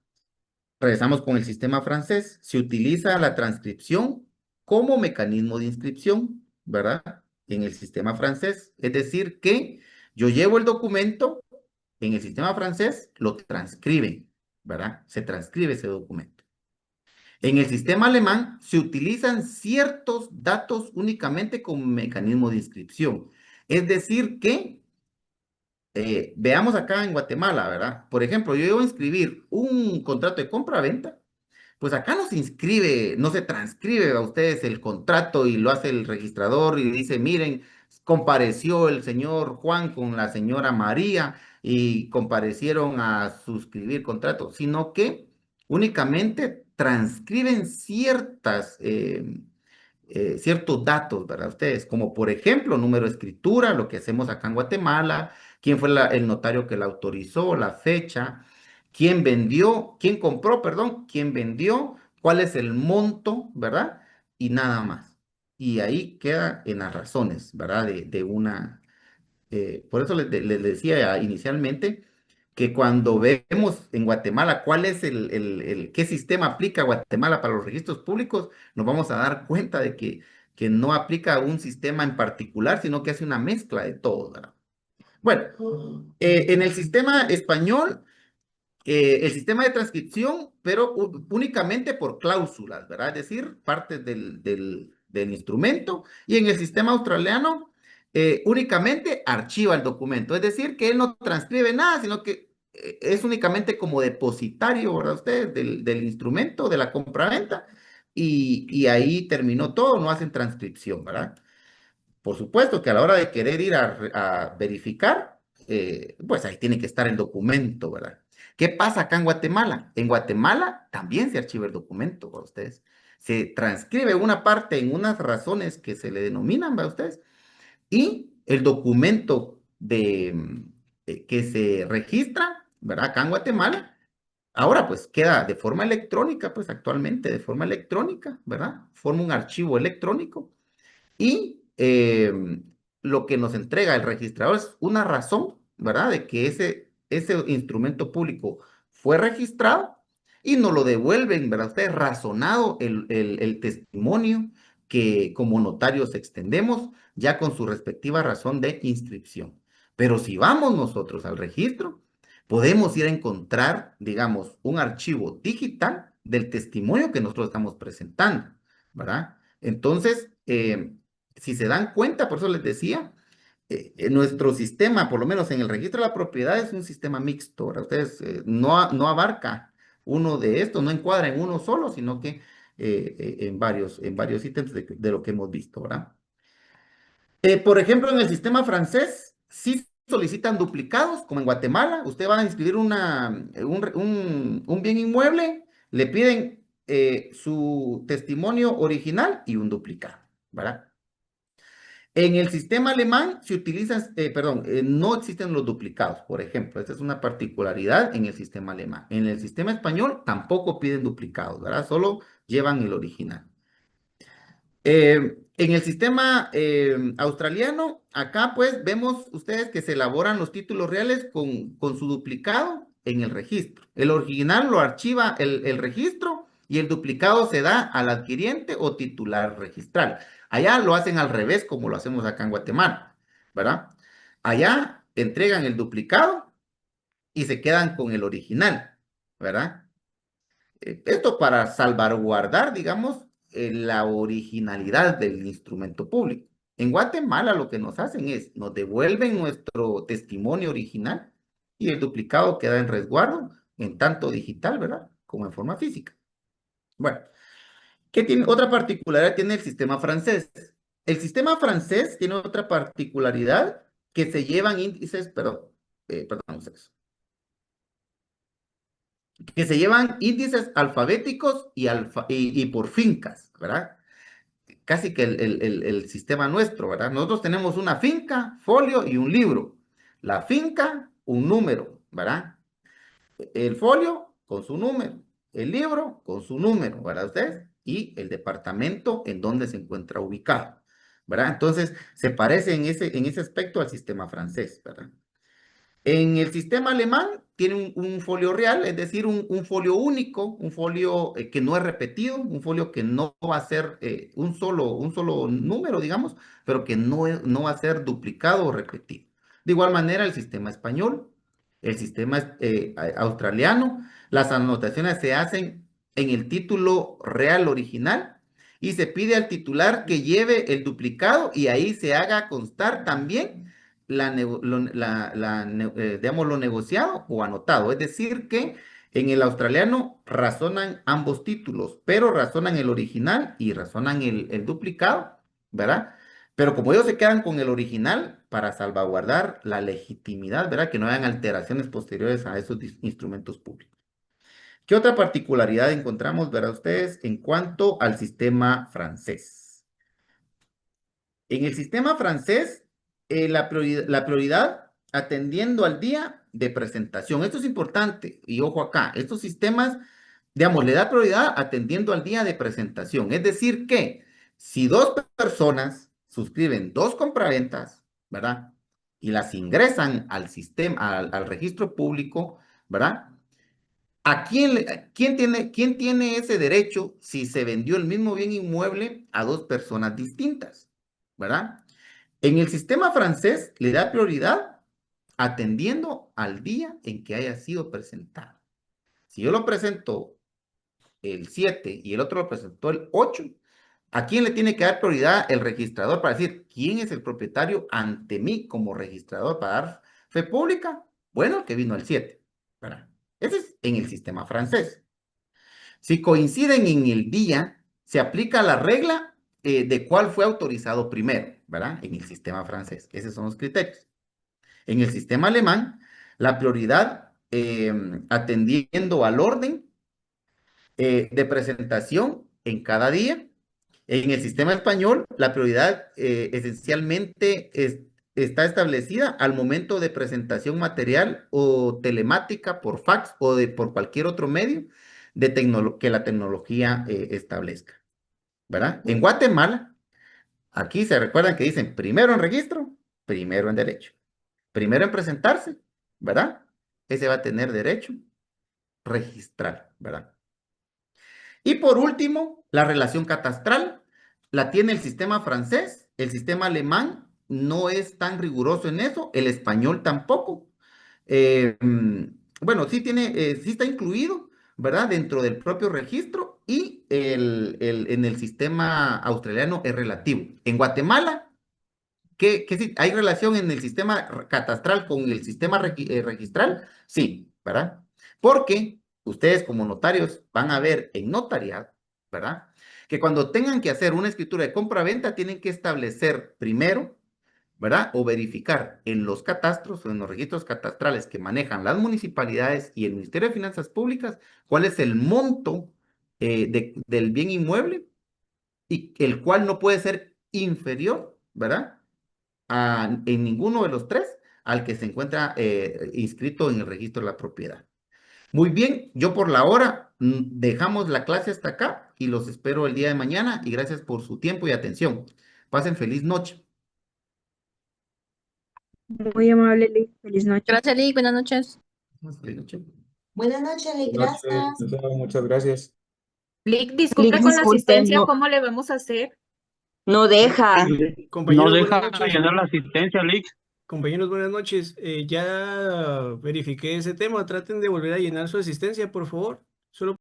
A: Regresamos con el sistema francés. Se utiliza la transcripción como mecanismo de inscripción, ¿verdad? En el sistema francés. Es decir, que yo llevo el documento, en el sistema francés lo transcriben, ¿verdad? Se transcribe ese documento. En el sistema alemán se utilizan ciertos datos únicamente como mecanismo de inscripción. Es decir, que veamos acá en Guatemala, ¿verdad? Por ejemplo, yo debo inscribir un contrato de compra-venta, pues acá no se inscribe, no se transcribe a ustedes el contrato y lo hace el registrador y dice, miren, compareció el señor Juan con la señora María y comparecieron a suscribir contrato, sino que únicamente transcriben ciertos datos, ¿verdad? Ustedes, como por ejemplo, número de escritura, lo que hacemos acá en Guatemala, quién fue el notario que la autorizó, la fecha, quién vendió, quién compró, perdón, quién vendió, cuál es el monto, ¿verdad? Y nada más. Y ahí queda en las razones, ¿verdad? Por eso les decía inicialmente que cuando vemos en Guatemala cuál es qué sistema aplica Guatemala para los registros públicos, nos vamos a dar cuenta de que no aplica un sistema en particular, sino que hace una mezcla de todo, ¿verdad? Bueno, en el sistema español el sistema de transcripción, pero únicamente por cláusulas, ¿verdad? Es decir, partes del instrumento. Y en el sistema australiano, únicamente archiva el documento. Es decir, que él no transcribe nada, sino que es únicamente como depositario, ¿verdad? Ustedes, del instrumento, de la compraventa. Y ahí terminó todo, no hacen transcripción, ¿verdad? Por supuesto que a la hora de querer ir a verificar, pues ahí tiene que estar el documento, ¿verdad? ¿Qué pasa acá en Guatemala? En Guatemala también se archiva el documento, para ustedes. Se transcribe una parte en unas razones que se le denominan, ¿verdad ustedes? Y el documento que se registra, ¿verdad? Acá en Guatemala, ahora pues queda de forma electrónica, pues actualmente de forma electrónica, ¿verdad? Forma un archivo electrónico y lo que nos entrega el registrador es una razón, ¿verdad? De que ese instrumento público fue registrado y nos lo devuelven, ¿verdad? Ustedes razonado el testimonio que como notarios extendemos ya con su respectiva razón de inscripción. Pero si vamos nosotros al registro, podemos ir a encontrar, digamos, un archivo digital del testimonio que nosotros estamos presentando, ¿verdad? Entonces, si se dan cuenta, por eso les decía, nuestro sistema, por lo menos en el registro de la propiedad, es un sistema mixto, ¿verdad? Ustedes no abarca uno de estos, no encuadra en uno solo, sino que en varios ítems de lo que hemos visto, ¿verdad? Por ejemplo, en el sistema francés, sí solicitan duplicados, como en Guatemala. Usted va a inscribir un bien inmueble, le piden su testimonio original y un duplicado, ¿verdad? En el sistema alemán se utilizan, perdón, no existen los duplicados, por ejemplo. Esta es una particularidad en el sistema alemán. En el sistema español tampoco piden duplicados, ¿verdad? Solo llevan el original. En el sistema australiano, acá pues vemos ustedes que se elaboran los títulos reales con su duplicado en el registro. El original lo archiva el registro y el duplicado se da al adquiriente o titular registral. Allá lo hacen al revés como lo hacemos acá en Guatemala, ¿verdad? Allá entregan el duplicado y se quedan con el original, ¿verdad? Esto para salvaguardar, digamos, la originalidad del instrumento público. En Guatemala lo que nos hacen es, nos devuelven nuestro testimonio original y el duplicado queda en resguardo en tanto digital, ¿verdad? Como en forma física. Bueno, ¿qué tiene? Otra particularidad tiene el sistema francés. El sistema francés tiene otra particularidad que se llevan índices, perdón, ustedes, que se llevan índices alfabéticos y por fincas, ¿verdad? Casi que el sistema nuestro, ¿verdad? Nosotros tenemos una finca, folio y un libro. La finca, un número, ¿verdad? El folio con su número, el libro con su número, ¿verdad ustedes? Y el departamento en donde se encuentra ubicado, ¿verdad? Entonces, se parece en ese aspecto al sistema francés, ¿verdad? En el sistema alemán tiene un folio real, es decir, un folio único, un folio que no es repetido, un folio que no va a ser un solo número, digamos, pero que no va a ser duplicado o repetido. De igual manera, el sistema español, el sistema australiano, las anotaciones se hacen en el título real original y se pide al titular que lleve el duplicado y ahí se haga constar también digamos, lo negociado o anotado. Es decir, que en el australiano razonan ambos títulos, pero razonan el original y razonan el duplicado, ¿verdad? Pero como ellos se quedan con el original para salvaguardar la legitimidad, ¿verdad? Que no hayan alteraciones posteriores a esos instrumentos públicos. ¿Qué otra particularidad encontramos, verá ustedes, en cuanto al sistema francés? En el sistema francés, la prioridad atendiendo al día de presentación. Esto es importante y ojo acá, estos sistemas, digamos, le da prioridad atendiendo al día de presentación. Es decir, que si dos personas suscriben dos compraventas, ¿verdad? Y las ingresan al sistema, al registro público, ¿verdad? ¿Quién tiene ese derecho si se vendió el mismo bien inmueble a dos personas distintas? ¿Verdad? En el sistema francés le da prioridad atendiendo al día en que haya sido presentado. Si yo lo presento el 7 y el otro lo presentó el 8, ¿a quién le tiene que dar prioridad el registrador para decir quién es el propietario ante mí como registrador para dar fe pública? Bueno, el que vino el 7, ¿verdad? Ese es en el sistema francés. Si coinciden en el día, se aplica la regla de cuál fue autorizado primero, ¿verdad? En el sistema francés. Esos son los criterios. En el sistema alemán, la prioridad atendiendo al orden de presentación en cada día. En el sistema español, la prioridad esencialmente está establecida al momento de presentación material o telemática por fax o por cualquier otro medio que la tecnología establezca, ¿verdad? En Guatemala, aquí se recuerdan que dicen primero en registro, primero en derecho. Primero en presentarse, ¿verdad? Ese va a tener derecho registral, ¿verdad? Y por último, la relación catastral la tiene el sistema francés, el sistema alemán no es tan riguroso en eso, el español tampoco. Bueno, sí está incluido, ¿verdad? Dentro del propio registro y en el sistema australiano es relativo. En Guatemala, sí, hay relación en el sistema catastral con el sistema registral? Sí, ¿verdad? Porque ustedes como notarios van a ver en notariado, ¿verdad? Que cuando tengan que hacer una escritura de compra-venta tienen que establecer primero, ¿verdad? O verificar en los catastros o en los registros catastrales que manejan las municipalidades y el Ministerio de Finanzas Públicas cuál es el monto del bien inmueble y el cual no puede ser inferior, ¿verdad? En ninguno de los tres al que se encuentra inscrito en el registro de la propiedad. Muy bien, yo por la hora dejamos la clase hasta acá y los espero el día de mañana y gracias por su tiempo y atención. Pasen feliz noche.
C: Muy amable, Liz. Feliz noche.
D: Gracias, Lick. Buenas noches.
A: Feliz noche.
E: Buenas noches, Lick,
B: Buenas noches,
E: gracias.
B: profesor, muchas gracias.
F: Lick, disculpe
C: Lick,
F: con la
C: disculpe,
F: asistencia,
C: no,
F: ¿cómo le vamos a hacer?
C: no deja.
B: No
G: Compañeros, buenas
B: deja
G: noches.
B: llenar la asistencia, Lick.
G: Compañeros, buenas noches. Ya verifiqué ese tema. Traten de volver a llenar su asistencia, por favor. Solo